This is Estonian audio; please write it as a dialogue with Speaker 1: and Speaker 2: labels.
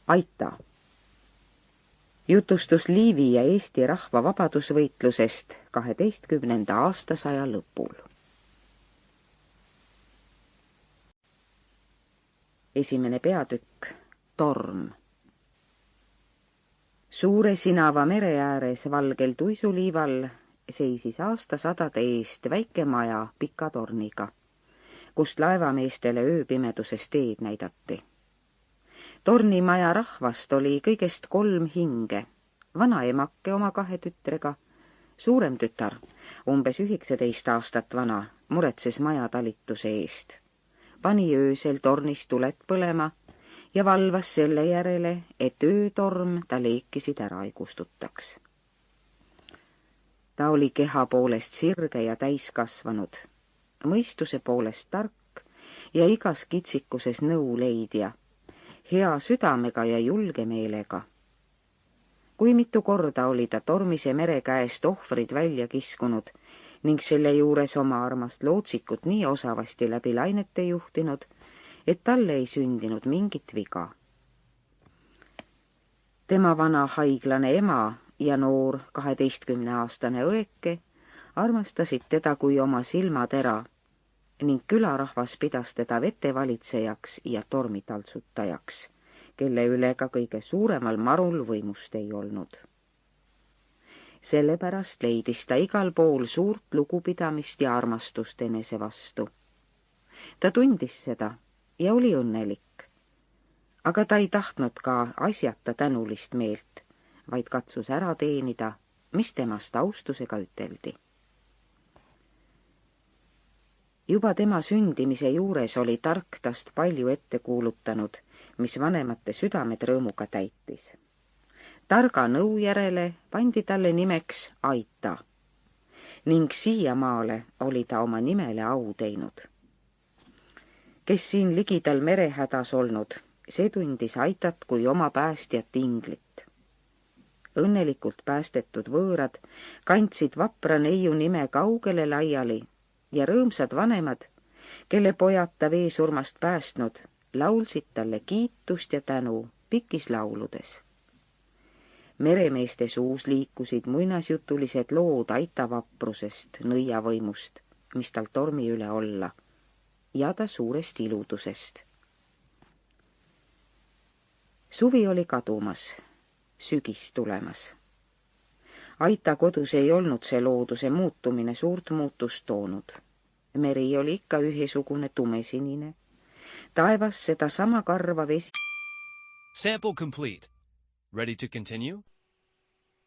Speaker 1: Aita. Jutustus Liivi ja Eesti rahva vabadusvõitlusest 12. aastasaja lõpul. Esimene peatükk, torm. Suure sinava mere ääres valgel tuisuliival seisis aastasadade eest väike maja pika torniga, kust laevameestele ööpimeduses teed näidati. Tornimaja rahvast oli kõigest 3 hinge, vanaemake oma 2 tütrega, suurem tütar, umbes 19 aastat vana, muretses maja talituse eest. Pani öösel tornis tuled põlema ja valvas selle järele, et öötorm ta leekisid ära ei kustutaks. Ta oli keha poolest sirge ja täiskasvanud, mõistuse poolest tark ja igas kitsikuses nõuleidja, hea südamega ja julge meelega. Kui mitu korda oli ta tormise mere käest ohvrid välja kiskunud ning selle juures oma armast lootsikut nii osavasti läbi lainete juhtinud, et talle ei sündinud mingit viga. Tema vana haiglane ema ja noor 12-aastane õeke armastasid teda kui oma silmatera ning külarahvas pidas teda vetevalitsejaks ja tormitaltsutajaks, kelle üle ka kõige suuremal marul võimust ei olnud. Sellepärast leidis ta igal pool suurt lugupidamist ja armastust enese vastu. Ta tundis seda ja oli õnnelik, aga ta ei tahtnud ka asjata tänulist meelt, vaid katsus ära teenida, mis temast austusega üteldi. Juba tema sündimise juures oli tark tast palju ette kuulutanud, mis vanemate südamed rõõmuga täitis. Targa nõu järele pandi talle nimeks Aita ning siiamaale oli ta oma nimele au teinud. Kes siin ligidal merehädas olnud, see tundis Aitat kui oma päästjat inglit. Õnnelikult päästetud võõrad kandsid vapra neiu nime kaugele laiali ja rõõmsad vanemad, kelle pojad ta veesurmast päästnud, laulsid talle kiitust ja tänu pikis lauludes. Meremeeste suus liikusid muinasjutulised lood Aita vaprusest, nõiavõimust, mis tal tormi üle olla, ja ta suurest iludusest. Suvi oli kadumas, sügis tulemas. Aita kodus ei olnud see looduse muutumine suurt muutust toonud. Meri oli ikka ühesugune tumesinine. Taevas seda sama karva vesi.
Speaker 2: Sample complete. Ready to continue?